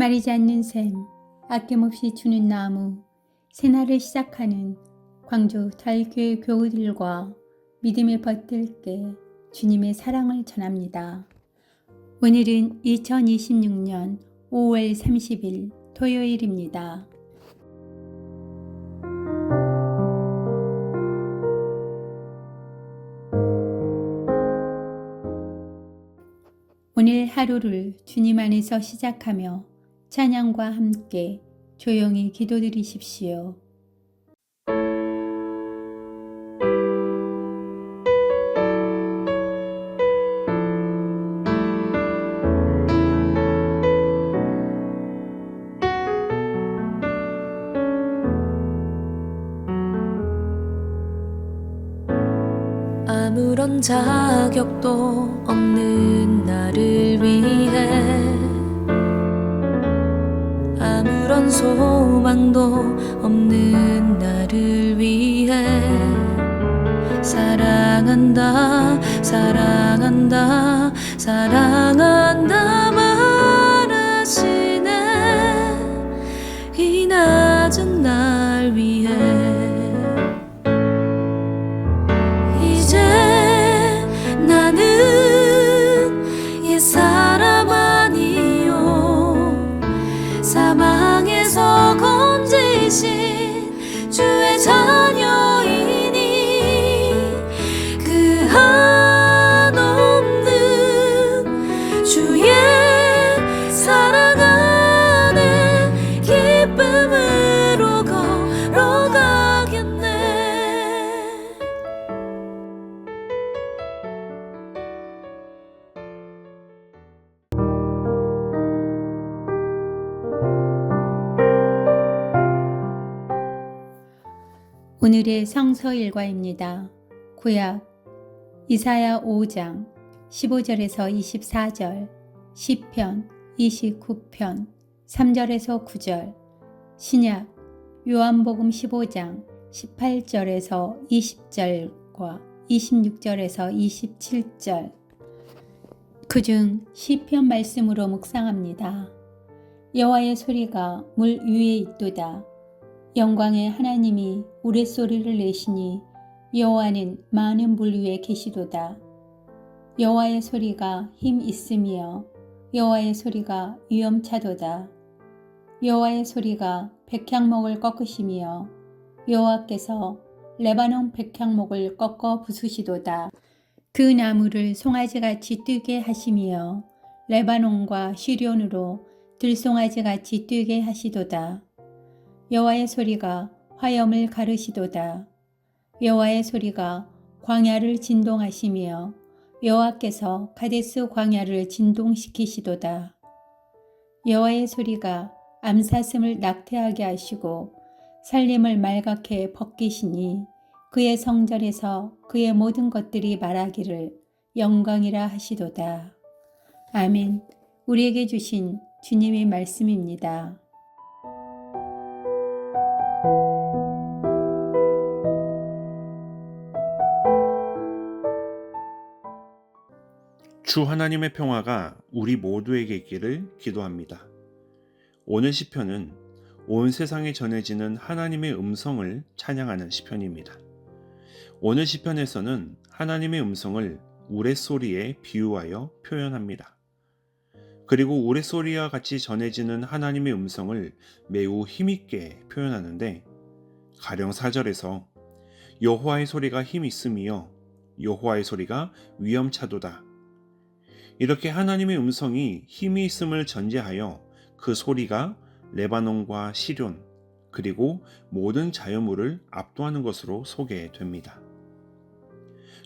마르지 않는 샘, 아낌없이 주는 나무, 새날을 시작하는 광주 달교회 교우들과 믿음의 벗들께 주님의 사랑을 전합니다. 오늘은 2026년 5월 30일 토요일입니다. 오늘 하루를 주님 안에서 시작하며 찬양과 함께 조용히 기도드리십시오. 아무런 자격도 없는 나를 위해 아무런 소망도 없는 나를 위해 사랑한다 사랑한다 사랑한다 말하시네 이 낮은 날 위해 사람 아니요 사망에서 건지신 주의 자녀이니 그 한없는 주의 사랑 안에 기쁨으로 걸어가겠네. 오늘의 성서 일과입니다. 구약 이사야 5장 15절에서 24절, 시편 29편 3절에서 9절, 신약 요한복음 15장 18절에서 20절과 26절에서 27절. 그중 시편 말씀으로 묵상합니다. 여호와의 소리가 물 위에 있도다. 영광의 하나님이 우레소리를 내시니 여호와는 많은 물 위에 계시도다. 여호와의 소리가 힘 있으며 여호와의 소리가 위엄차도다. 여호와의 소리가 백향목을 꺾으시며 여호와께서 레바논 백향목을 꺾어 부수시도다. 그 나무를 송아지같이 뛰게 하시며 레바논과 시련으로 들송아지같이 뛰게 하시도다. 여호와의 소리가 화염을 가르시도다. 여호와의 소리가 광야를 진동하시며 여호와께서 가데스 광야를 진동시키시도다. 여호와의 소리가 암사슴을 낙태하게 하시고 살림을 말갛게 벗기시니 그의 성전에서 그의 모든 것들이 말하기를 영광이라 하시도다. 아멘. 우리에게 주신 주님의 말씀입니다. 주 하나님의 평화가 우리 모두에게 있기를 기도합니다. 오늘 시편은 온 세상에 전해지는 하나님의 음성을 찬양하는 시편입니다. 오늘 시편에서는 하나님의 음성을 우레소리에 비유하여 표현합니다. 그리고 우레소리와 같이 전해지는 하나님의 음성을 매우 힘있게 표현하는데, 가령 4절에서 여호와의 소리가 힘 있음이여 여호와의 소리가 위엄차도다. 이렇게 하나님의 음성이 힘이 있음을 전제하여 그 소리가 레바논과 시련 그리고 모든 자연물을 압도하는 것으로 소개됩니다.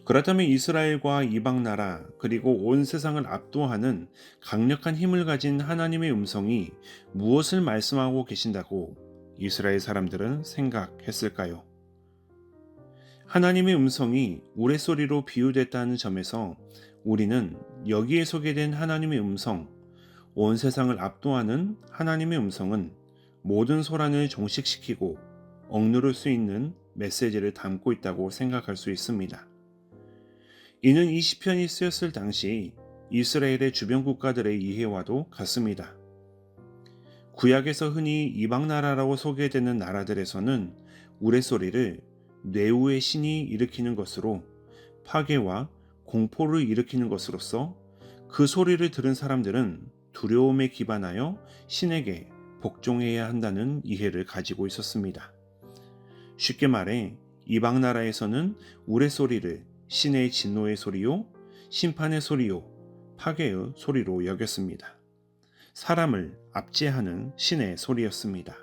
그렇다면 이스라엘과 이방 나라 그리고 온 세상을 압도하는 강력한 힘을 가진 하나님의 음성이 무엇을 말씀하고 계신다고 이스라엘 사람들은 생각했을까요? 하나님의 음성이 우레소리로 비유됐다는 점에서 우리는 여기에 소개된 하나님의 음성, 온 세상을 압도하는 하나님의 음성은 모든 소란을 종식시키고 억누를 수 있는 메시지를 담고 있다고 생각할 수 있습니다. 이는 이 시편이 쓰였을 당시 이스라엘의 주변 국가들의 이해와도 같습니다. 구약에서 흔히 이방 나라라고 소개되는 나라들에서는 우레소리를 뇌우의 신이 일으키는 것으로 파괴와 공포를 일으키는 것으로서 그 소리를 들은 사람들은 두려움에 기반하여 신에게 복종해야 한다는 이해를 가지고 있었습니다. 쉽게 말해 이방 나라에서는 우레소리를 신의 진노의 소리요, 심판의 소리요, 파괴의 소리로 여겼습니다. 사람을 압제하는 신의 소리였습니다.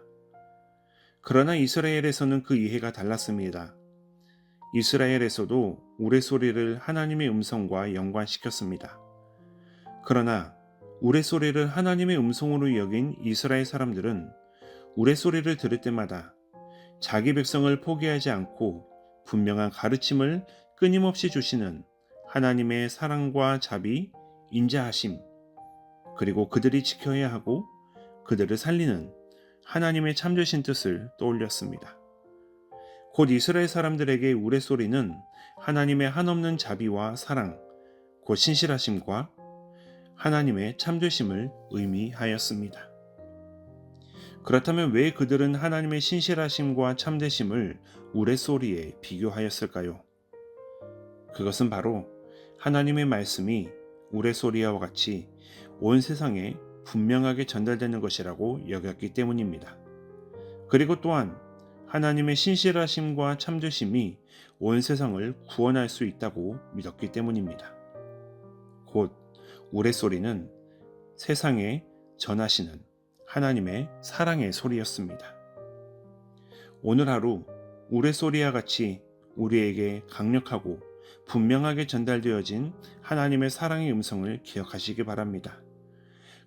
그러나 이스라엘에서는 그 이해가 달랐습니다. 이스라엘에서도 우레소리를 하나님의 음성과 연관시켰습니다. 그러나 우레소리를 하나님의 음성으로 여긴 이스라엘 사람들은 우레소리를 들을 때마다 자기 백성을 포기하지 않고 분명한 가르침을 끊임없이 주시는 하나님의 사랑과 자비, 인자하심, 그리고 그들이 지켜야 하고 그들을 살리는 하나님의 참되신 뜻을 떠올렸습니다. 곧 이스라엘 사람들에게 우레소리는 하나님의 한없는 자비와 사랑, 곧 신실하심과 하나님의 참되심을 의미하였습니다. 그렇다면 왜 그들은 하나님의 신실하심과 참되심을 우레소리에 비교하였을까요? 그것은 바로 하나님의 말씀이 우레소리와 같이 온 세상에 분명하게 전달되는 것이라고 여겼기 때문입니다. 그리고 또한 하나님의 신실하심과 참되심이 온 세상을 구원할 수 있다고 믿었기 때문입니다. 곧 우레소리는 세상에 전하시는 하나님의 사랑의 소리였습니다. 오늘 하루 우레소리와 같이 우리에게 강력하고 분명하게 전달되어진 하나님의 사랑의 음성을 기억하시기 바랍니다.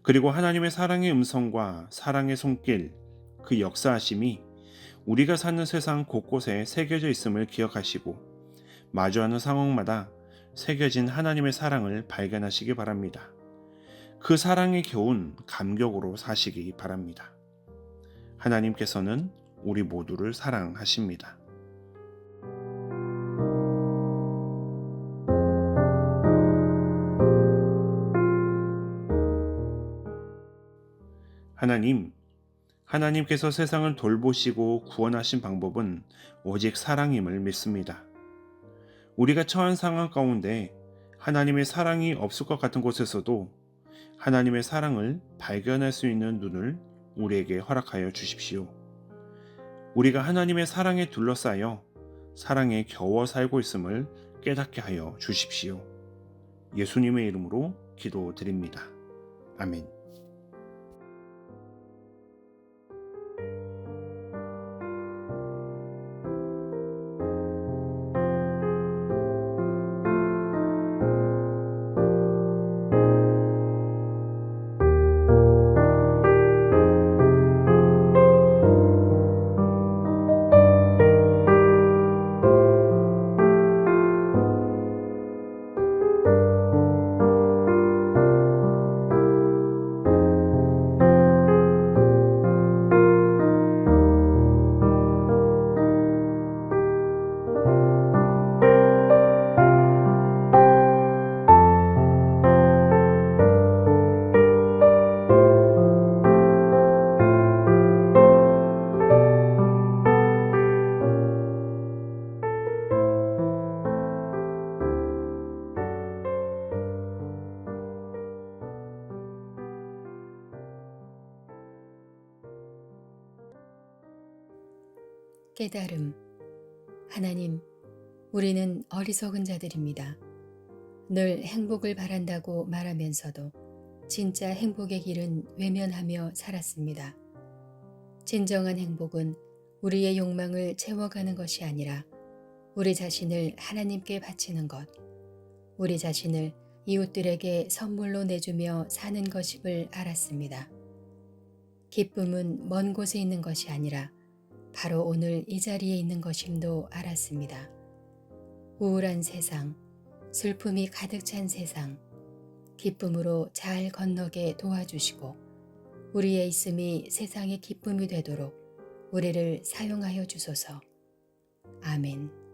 그리고 하나님의 사랑의 음성과 사랑의 손길, 그 역사하심이 우리가 사는 세상 곳곳에 새겨져 있음을 기억하시고 마주하는 상황마다 새겨진 하나님의 사랑을 발견하시기 바랍니다. 그 사랑에 겨운 감격으로 사시기 바랍니다. 하나님께서는 우리 모두를 사랑하십니다. 하나님께서 세상을 돌보시고 구원하신 방법은 오직 사랑임을 믿습니다. 우리가 처한 상황 가운데 하나님의 사랑이 없을 것 같은 곳에서도 하나님의 사랑을 발견할 수 있는 눈을 우리에게 허락하여 주십시오. 우리가 하나님의 사랑에 둘러싸여 사랑에 겨워 살고 있음을 깨닫게 하여 주십시오. 예수님의 이름으로 기도드립니다. 아멘. 깨달음. 하나님, 우리는 어리석은 자들입니다. 늘 행복을 바란다고 말하면서도 진짜 행복의 길은 외면하며 살았습니다. 진정한 행복은 우리의 욕망을 채워가는 것이 아니라 우리 자신을 하나님께 바치는 것, 우리 자신을 이웃들에게 선물로 내주며 사는 것임을 알았습니다. 기쁨은 먼 곳에 있는 것이 아니라 바로 오늘 이 자리에 있는 것임도 알았습니다. 우울한 세상, 슬픔이 가득 찬 세상, 기쁨으로 잘 건너게 도와주시고 우리의 있음이 세상의 기쁨이 되도록 우리를 사용하여 주소서. 아멘.